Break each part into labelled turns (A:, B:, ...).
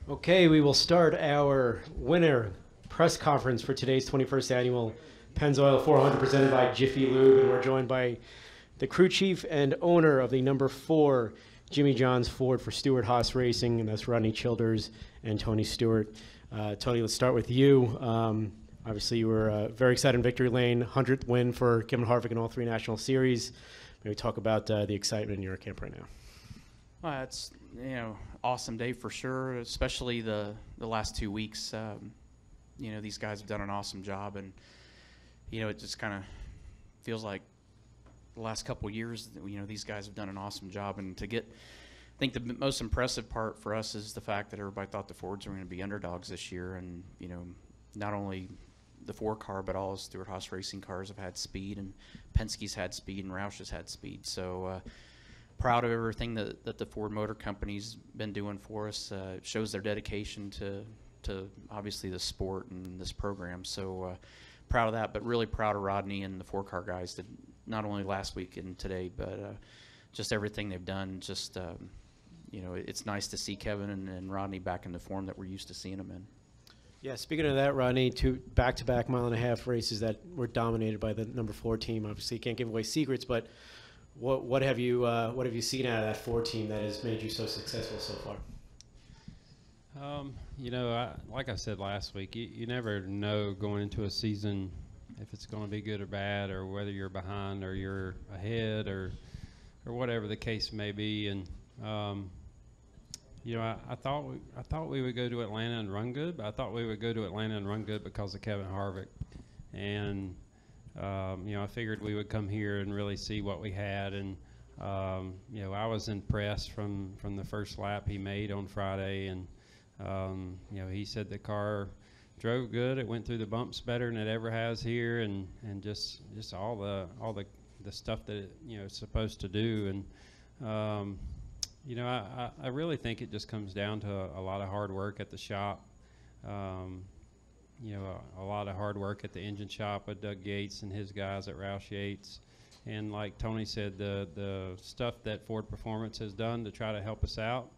A: Okay, we will start our winner press conference for today's 21st annual Pennzoil 400 presented by Jiffy Lube, and we're joined by the crew chief and owner of the number 4 Jimmy John's Ford for Stewart Haas Racing, and that's Rodney Childers and Tony Stewart. Tony, let's start with you. Obviously, you were very excited in Victory Lane, 100th win for Kevin Harvick in all 3 national series. Maybe talk about the excitement in your camp right now.
B: Well, it's awesome day for sure, especially the last 2 weeks. These guys have done an awesome job, and it just kind of feels like the last couple of years, these guys have done an awesome job. And I think the most impressive part for us is the fact that everybody thought the Fords were going to be underdogs this year, and not only the 4 car, but all Stewart Haas racing cars have had speed, and Penske's had speed, and Roush has had speed. So proud of everything that the Ford Motor Company's been doing for us. It shows their dedication to obviously the sport and this program. So proud of that, but really proud of Rodney and the 4 car guys that not only last week and today, but just everything they've done. Just it's nice to see Kevin and Rodney back in the form that we're used to seeing them in.
A: Yeah, speaking of that, Rodney, 2 back-to-back mile-and-a-half races that were dominated by the number 4 team. Obviously, you can't give away secrets, but what have you seen out of that 4 team that has made you so successful so far?
C: Like I said last week, you never know going into a season if it's going to be good or bad, or whether you're behind or you're ahead, or whatever the case may be. And I thought we would go to Atlanta and run good, but I thought we would go to Atlanta and run good because of Kevin Harvick. And I figured we would come here and really see what we had. And I was impressed from the first lap he made on Friday. And he said the car drove good. It went through the bumps better than it ever has here, and just all the stuff that it's supposed to do. And I really think it just comes down to a lot of hard work at the shop. A lot of hard work at the engine shop with Doug Yates and his guys at Roush Yates. And like Tony said, the stuff that Ford Performance has done to try to help us out,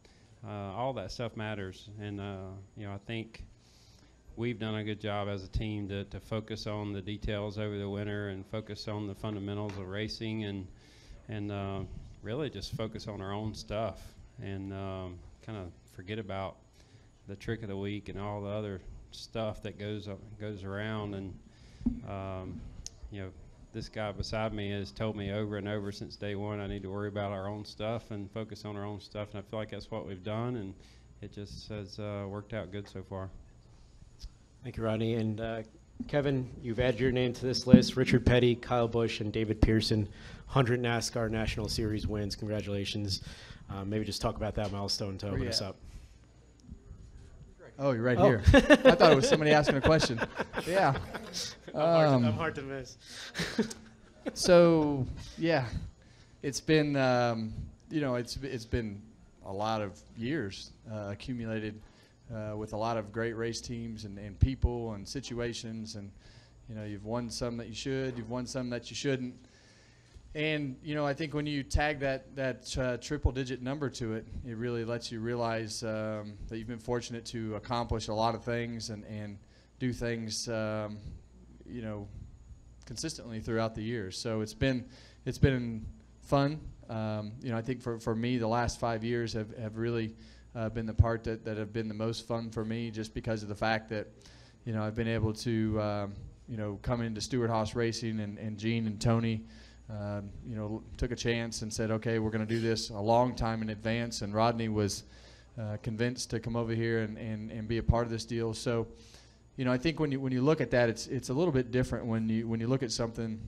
C: all that stuff matters. And I think we've done a good job as a team to focus on the details over the winter and focus on the fundamentals of racing, and really just focus on our own stuff, and kind of forget about the trick of the week and all the other stuff that goes around. And this guy beside me has told me over and over since day one I need to worry about our own stuff and focus on our own stuff, and I feel like that's what we've done, and it just has worked out good so far.
A: Thank you, Rodney. And Kevin, you've added your name to this list. Richard Petty, Kyle Busch, and David Pearson, 100 NASCAR National Series wins. Congratulations. Maybe just talk about that milestone to open us up.
D: Oh, you're right here. I thought it was somebody asking a question. Yeah.
A: I'm hard to miss.
D: So, yeah, it's been, it's been a lot of years accumulated with a lot of great race teams and people and situations. And, you've won some that you should, you've won some that you shouldn't. And, I think when you tag that triple-digit number to it, it really lets you realize that you've been fortunate to accomplish a lot of things and do things, consistently throughout the years. So it's been fun. I think for me, the last 5 years have really been the part that have been the most fun for me, just because of the fact that, I've been able to, come into Stewart Haas Racing, and Gene and Tony, took a chance and said, okay, we're going to do this a long time in advance, and Rodney was convinced to come over here and be a part of this deal. So, I think when you look at that, it's a little bit different when you look at something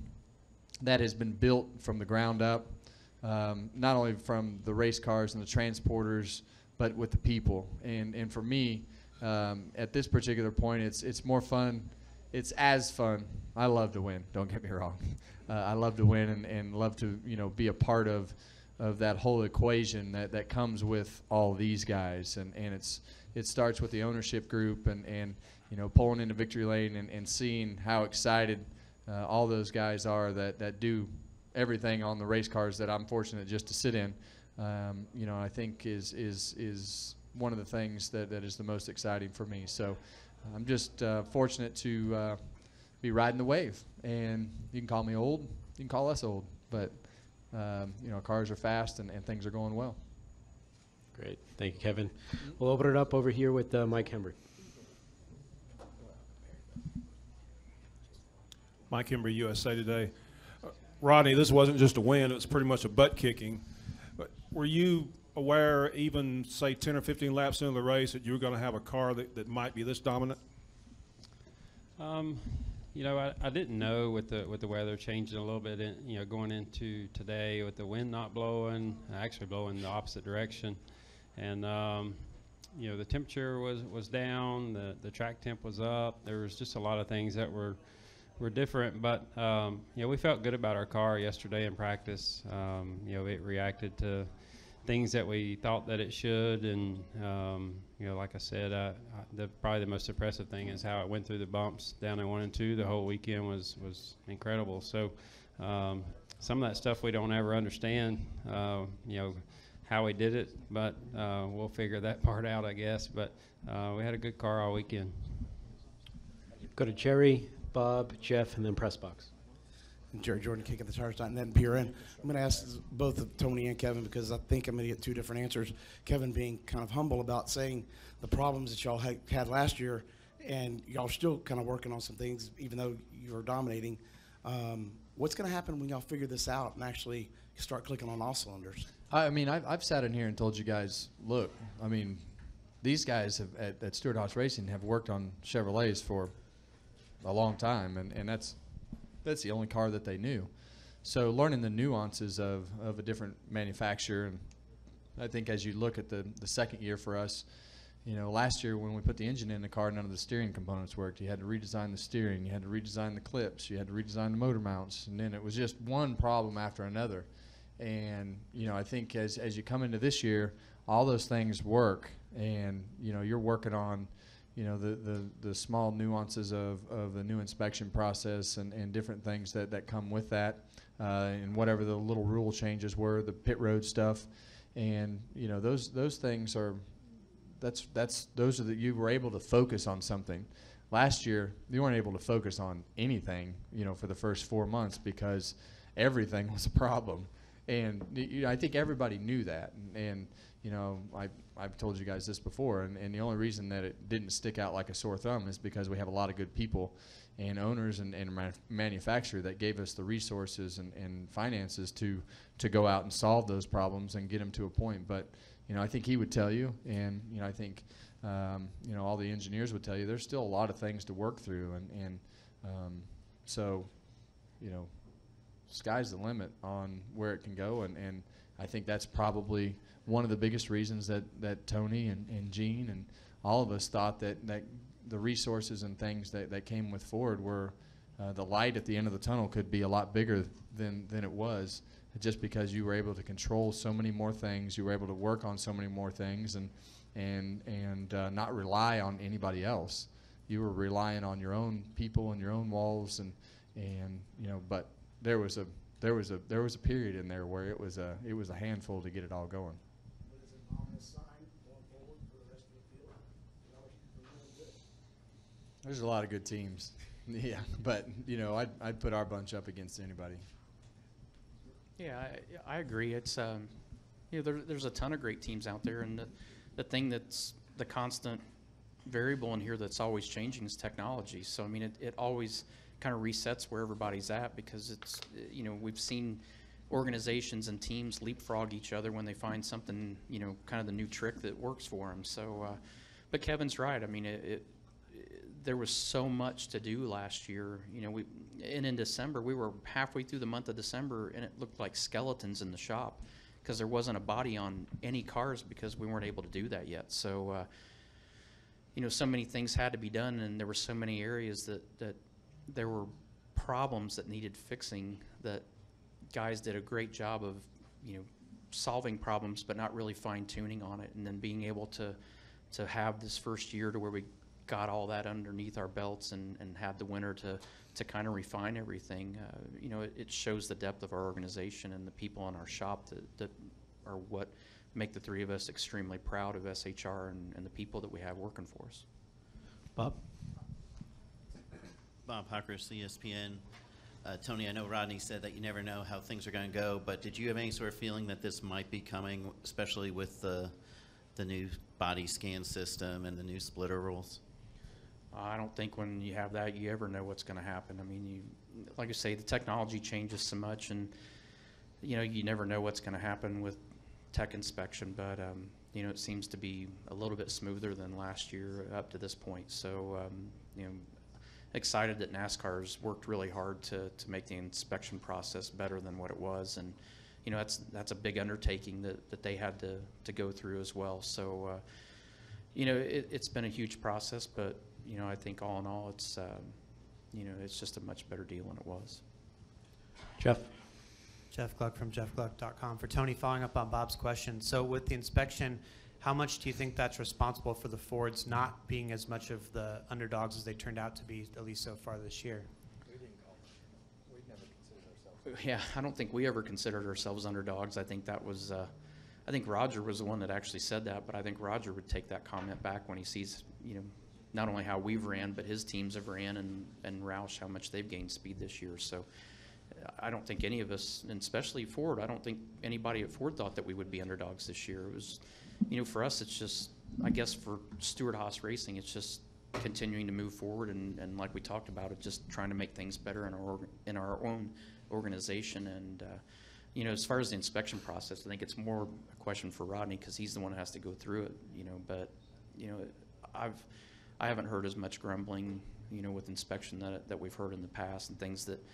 D: that has been built from the ground up, not only from the race cars and the transporters, but with the people. And for me, at this particular point, it's more fun. It's as fun. I love to win. Don't get me wrong. I love to win and love to be a part of that whole equation that comes with all these guys. And it starts with the ownership group and pulling into victory lane and seeing how excited all those guys are that do everything on the race cars that I'm fortunate just to sit in. I think is one of the things that is the most exciting for me. So I'm just fortunate to be riding the wave. And you can call me old, you can call us old, but you know, cars are fast and things are going well.
A: Great. Thank you, Kevin. We'll open it up over here with Mike Hembry.
E: Mike Hembry, USA Today. Rodney, this wasn't just a win, it was pretty much a butt kicking. But were you aware, even say 10 or 15 laps into the race, that you were going to have a car that might be this dominant?
C: You know, I didn't know with the weather changing a little bit, you know, going into today with the wind not blowing, actually blowing the opposite direction. And, you know, the temperature was down, the track temp was up. There was just a lot of things that were different, but you know, we felt good about our car yesterday in practice. You know, it reacted to things that we thought that it should, and you know, like I said, probably the most impressive thing is how it went through the bumps down in 1 and 2. The whole weekend was incredible. So some of that stuff we don't ever understand, you know, how we did it, but we'll figure that part out, I guess. But we had a good car all weekend.
A: Go to Jerry, Bob, Jeff, and then press box.
F: Jerry Jordan, Kick at the Tires.net, PRN. I'm going to ask both of Tony and Kevin because I think I'm going to get two different answers. Kevin being kind of humble about saying the problems that y'all had last year, and y'all still kind of working on some things even though you were dominating. What's going to happen when y'all figure this out and actually start clicking on all cylinders?
D: I mean, I've sat in here and told you guys, look, I mean, these guys at Stewart Haas Racing have worked on Chevrolets for a long time, and that's the only car that they knew. So learning the nuances of a different manufacturer, and I think as you look at the second year for us, you know, last year when we put the engine in the car, none of the steering components worked. You had to redesign the steering, you had to redesign the clips, you had to redesign the motor mounts, and then it was just one problem after another. And, you know, I think as you come into this year, all those things work, and, you know, you're working on, you know, the small nuances of the new inspection process and different things that come with that, and whatever the little rule changes were, the pit road stuff, and you know, those things are, those are that you were able to focus on something. Last year you weren't able to focus on anything, you know, for the first 4 months because everything was a problem, and you know, I think everybody knew that, and you know, I've told you guys this before, and the only reason that it didn't stick out like a sore thumb is because we have a lot of good people and owners and manufacturer that gave us the resources and finances to go out and solve those problems and get them to a point. But, you know, I think he would tell you, and, you know, I think, you know, all the engineers would tell you there's still a lot of things to work through. So, you know, sky's the limit on where it can go, and I think that's probably one of the biggest reasons that Tony and Gene and all of us thought that the resources and things that came with Ford were the light at the end of the tunnel could be a lot bigger than it was, just because you were able to control so many more things, you were able to work on so many more things, and not rely on anybody else. You were relying on your own people and your own walls, and you know, but there was a period in there where it was a handful to get it all going. There's a lot of good teams, yeah, but you know, I'd put our bunch up against anybody.
B: Yeah, I agree. It's you know, there's a ton of great teams out there, and the thing that's the constant variable in here that's always changing is technology. So I mean, it always kind of resets where everybody's at, because it's, you know, we've seen organizations and teams leapfrog each other when they find something, you know, kind of the new trick that works for them. So, but Kevin's right. I mean, there was so much to do last year. You know, in December, we were halfway through the month of December, and it looked like skeletons in the shop because there wasn't a body on any cars because we weren't able to do that yet. So, you know, so many things had to be done, and there were so many areas that there were problems that needed fixing, that guys did a great job of, you know, solving problems but not really fine-tuning on it, and then being able to have this first year to where we got all that underneath our belts and had the winter to kind of refine everything. You know, it shows the depth of our organization and the people in our shop that are what make the three of us extremely proud of SHR and the people that we have working for us.
A: Bob?
G: Bob Huckers, ESPN. Tony, I know Rodney said that you never know how things are going to go, but did you have any sort of feeling that this might be coming, especially with the new body scan system and the new splitter rules?
B: I don't think when you have that, you ever know what's going to happen. I mean, like I say, the technology changes so much, and you never know what's going to happen with tech inspection. But it seems to be a little bit smoother than last year up to this point. So excited that NASCAR's worked really hard to make the inspection process better than what it was, and that's a big undertaking that they had to go through as well. So it's been a huge process, but I think all in all, it's just a much better deal than it was.
A: Jeff?
H: Jeff Gluck from jeffgluck.com. For Tony, following up on Bob's question, so with the inspection, how much do you think that's responsible for the Fords not being as much of the underdogs as they turned out to be, at least so far this year?
D: We didn't call it. We never considered ourselves.
B: Yeah, I don't think we ever considered ourselves underdogs. I think that was, I think Roger was the one that actually said that, but I think Roger would take that comment back when he sees, not only how we've ran, but his teams have ran, and Roush, how much they've gained speed this year. So I don't think any of us, and especially Ford, I don't think anybody at Ford thought that we would be underdogs this year. It was, for us, it's just, I guess for Stewart Haas Racing, it's just continuing to move forward, and like we talked about, it just trying to make things better in our own organization. And as far as the inspection process, I think it's more a question for Rodney, because he's the one who has to go through it. But I haven't heard as much grumbling, with inspection that we've heard in the past, and things that,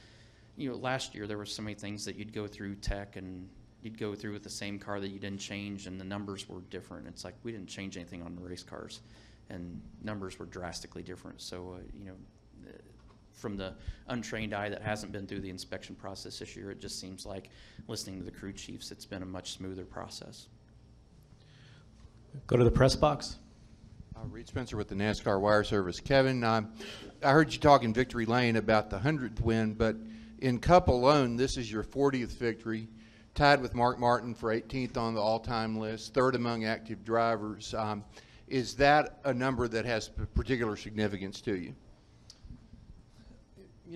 B: last year there were so many things that you'd go through tech, and you'd go through with the same car that you didn't change, and the numbers were different. It's like we didn't change anything on the race cars, and numbers were drastically different. So, from the untrained eye that hasn't been through the inspection process this year, it just seems like, listening to the crew chiefs, it's been a much smoother process.
A: Go to the press box.
I: Reed Spencer with the NASCAR Wire Service. Kevin, I heard you talk in Victory Lane about the 100th win, but in Cup alone, this is your 40th victory, tied with Mark Martin for 18th on the all-time list, third among active drivers. Is that a number that has particular significance to you?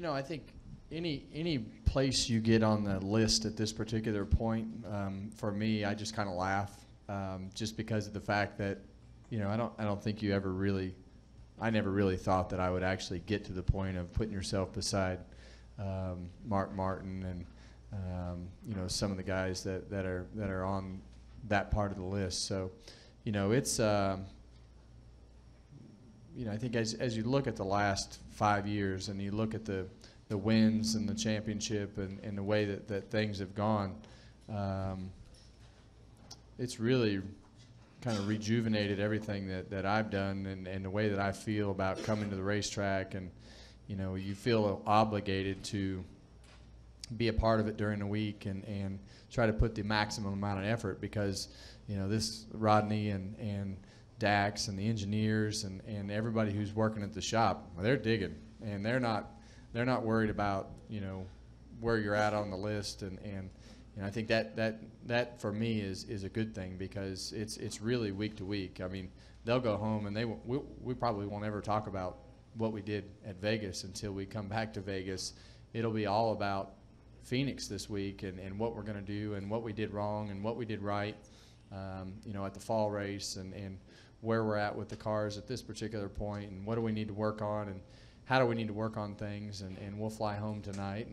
D: I think any place you get on the list at this particular point, for me, I just kind of laugh, just because of the fact that, I don't think you ever really, I never really thought that I would actually get to the point of putting yourself beside Mark Martin and some of the guys that are on that part of the list. So, it's I think as you look at the last 5 years and you look at the wins and the championship and the way that things have gone, it's really kind of rejuvenated everything that I've done and the way that I feel about coming to the racetrack. And you feel obligated to be a part of it during the week and try to put the maximum amount of effort, because this Rodney and Dax and the engineers and everybody who's working at the shop, well, they're digging, and they're not worried about where you're at on the list, and I think that for me is a good thing, because it's really week to week. I mean, they'll go home and we probably won't ever talk about what we did at Vegas until we come back to Vegas. It'll be all about Phoenix this week and what we're going to do and what we did wrong and what we did right, at the fall race, and where we're at with the cars at this particular point, and what do we need to work on, and how do we need to work on things, and we'll fly home tonight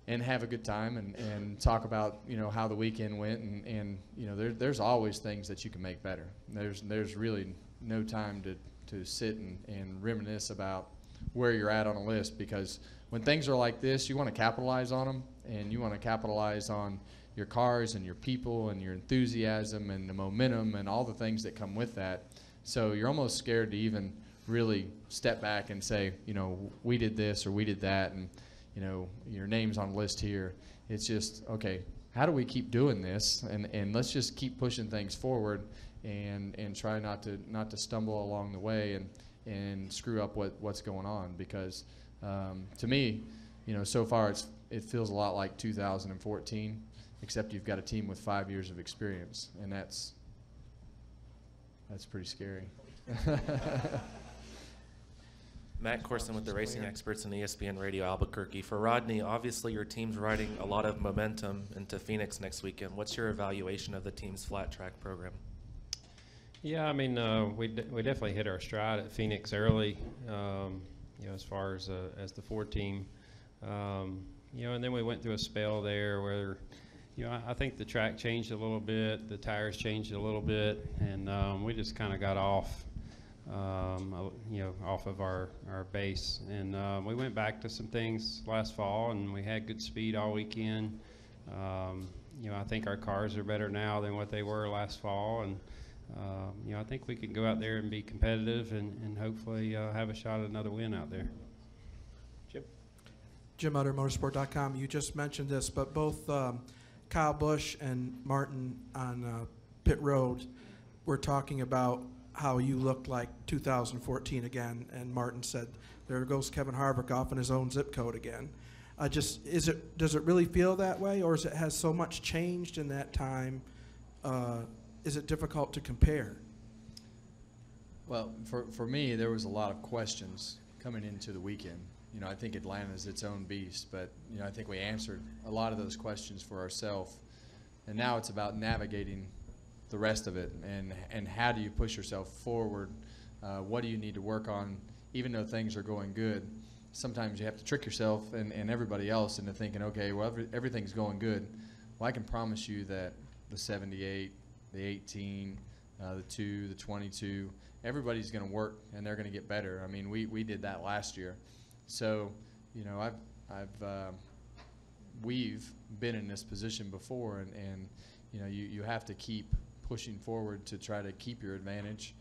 D: and have a good time and talk about how the weekend went, and there's always things that you can make better. There's really no time to sit and reminisce about where you're at on a list, because when things are like this, you want to capitalize on them, and you want to capitalize on your cars and your people and your enthusiasm and the momentum and all the things that come with that. So you're almost scared to even really step back and say, we did this or we did that, and your name's on the list here. It's just, okay, how do we keep doing this, and let's just keep pushing things forward and try not to stumble along the way and screw up what's going on, because to me, so far it feels a lot like 2014, except you've got a team with 5 years of experience, and that's pretty scary.
J: Matt Corson with the Racing Experts and ESPN Radio Albuquerque. For Rodney, obviously your team's riding a lot of momentum into Phoenix next weekend. What's your evaluation of the team's flat track program?
C: Yeah, I mean, we definitely hit our stride at Phoenix early, as far as the Ford team. And then we went through a spell there where, I think the track changed a little bit, the tires changed a little bit, and we just kind of got off of our base. And we went back to some things last fall, and we had good speed all weekend. I think our cars are better now than what they were last fall, and I think we can go out there and be competitive and hopefully have a shot at another win out there.
K: Jim Utter, motorsport.com. You just mentioned this, but both Kyle Busch and Martin on pit road were talking about how you looked like 2014 again, and Martin said, there goes Kevin Harvick off in his own zip code again. Does it really feel that way, or has so much changed in that time? Is it difficult to compare?
D: Well, for me, there was a lot of questions coming into the weekend. I think Atlanta's its own beast, but I think we answered a lot of those questions for ourselves, and now it's about navigating the rest of it, and how do you push yourself forward? What do you need to work on, even though things are going good? Sometimes you have to trick yourself and everybody else into thinking, okay, well, everything's going good. Well, I can promise you that the 78, the 18, the 2, the 22, everybody's going to work and they're going to get better. I mean, we did that last year. So, we've been in this position before, and you have to keep pushing forward to try to keep your advantage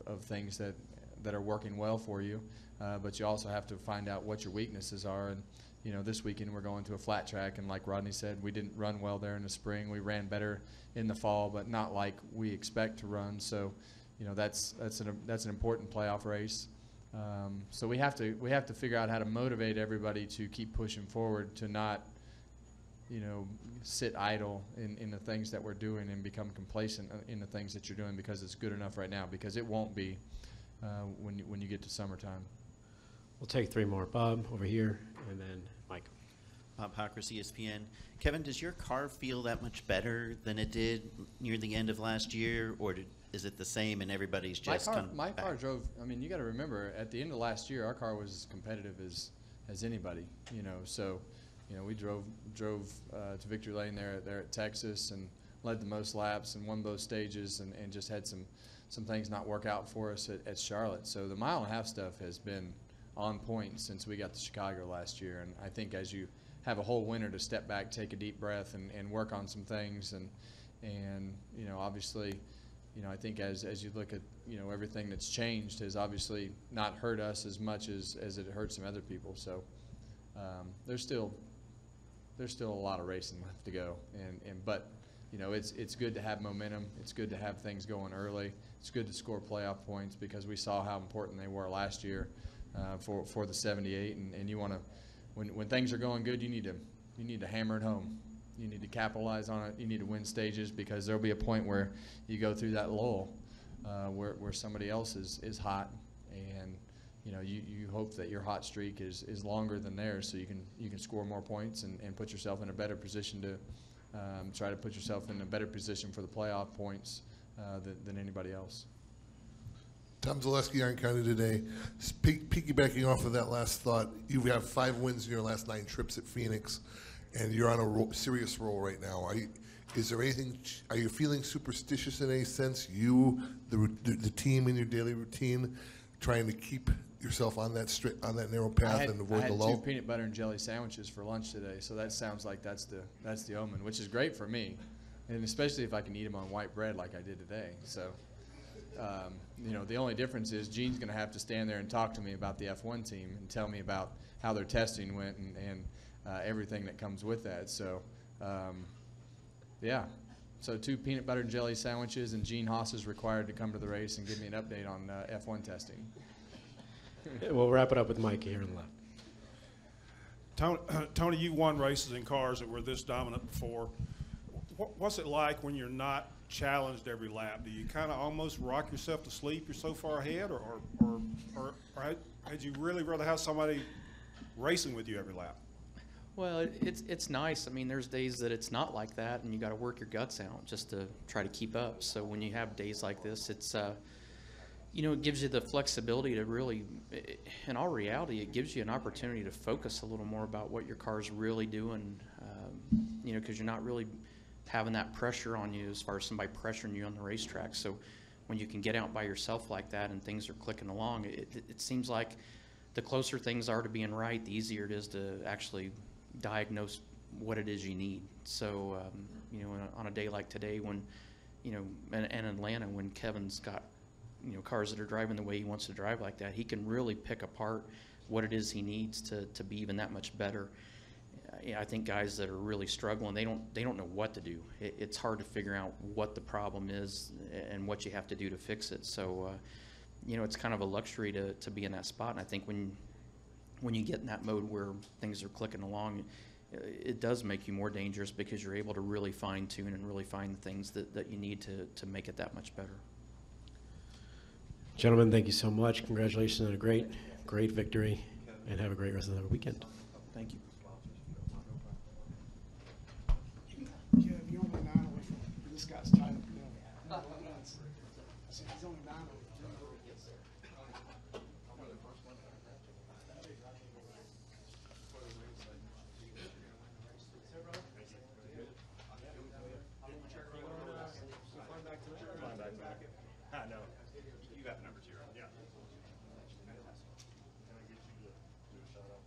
D: of things that are working well for you. But you also have to find out what your weaknesses are. And this weekend we're going to a flat track, and like Rodney said, we didn't run well there in the spring. We ran better in the fall, but not like we expect to run. So, that's an important playoff race. So we have to figure out how to motivate everybody to keep pushing forward, to not sit idle in the things that we're doing and become complacent in the things that you're doing because it's good enough right now, because it won't be when you get to summertime.
A: We'll take three more. Bob over here, and then Mike.
G: Bob Hockers, ESPN. Kevin, does your car feel that much better than it did near the end of last year, or is it the same and everybody's just
D: my car drove? I mean, you got to remember, at the end of last year, our car was as competitive as anybody. So we drove to victory lane there at Texas and led the most laps and won those stages, and just had some things not work out for us at Charlotte. So the mile-and-a-half stuff has been on point since we got to Chicago last year, and I think as you have a whole winter to step back, take a deep breath, and work on some things, and obviously, I think as you look at everything that's changed has obviously not hurt us as much as it hurt some other people. So there's still a lot of racing left to go, but it's good to have momentum. It's good to have things going early. It's good to score playoff points because we saw how important they were last year for the 78, and you want to, when things are going good, you need to hammer it home. You need to capitalize on it. You need to win stages, because there'll be a point where you go through that lull where somebody else is hot, and you hope that your hot streak is longer than theirs, so you can score more points and put yourself in a better position to try to put yourself in a better position for the playoff points than anybody else.
L: Tom Zaleski, Iron County Today. Piggybacking off of that last thought, you have 5 wins in your last 9 trips at Phoenix, and you're on a serious roll right now. Is there anything? Are you feeling superstitious in any sense? You, the team, in your daily routine, trying to keep yourself on that narrow path and avoid the lull?
D: I had 2 peanut butter and jelly sandwiches for lunch today, so that sounds like that's the omen, which is great for me, and especially if I can eat them on white bread like I did today. So. The only difference is Gene's going to have to stand there and talk to me about the F1 team and tell me about how their testing went and everything that comes with that. So, yeah. So 2 peanut butter and jelly sandwiches, and Gene Haas is required to come to the race and give me an update on F1 testing.
A: We'll wrap it up with Mike here on the left.
E: Tony, you've won races in cars that were this dominant before. What's it like when you're not challenged every lap? Do you kind of almost rock yourself to sleep? You're so far ahead, or had you really rather have somebody racing with you every lap?
B: Well, it's nice. I mean, there's days that it's not like that, and you got to work your guts out just to try to keep up. So when you have days like this, it's it gives you the flexibility to really, in all reality, it gives you an opportunity to focus a little more about what your car's really doing, because you're not really having that pressure on you as far as somebody pressuring you on the racetrack. So when you can get out by yourself like that and things are clicking along, it seems like the closer things are to being right, the easier it is to actually diagnose what it is you need. So, on a day like today when, and Atlanta, when Kevin's got, cars that are driving the way he wants to drive like that, he can really pick apart what it is he needs to be even that much better. I think guys that are really struggling, they don't know what to do. It's hard to figure out what the problem is and what you have to do to fix it. So, it's kind of a luxury to be in that spot. And I think when you get in that mode where things are clicking along, it does make you more dangerous because you're able to really fine tune and really find the things that you need to make it that much better.
A: Gentlemen, thank you so much. Congratulations on a great victory, and have a great rest of the weekend.
B: Thank you.
F: You're only 9 away from this guy's title. He's only 9 away.
M: I know. You got the number 2, right? Yeah. Can I get you to do a shout out?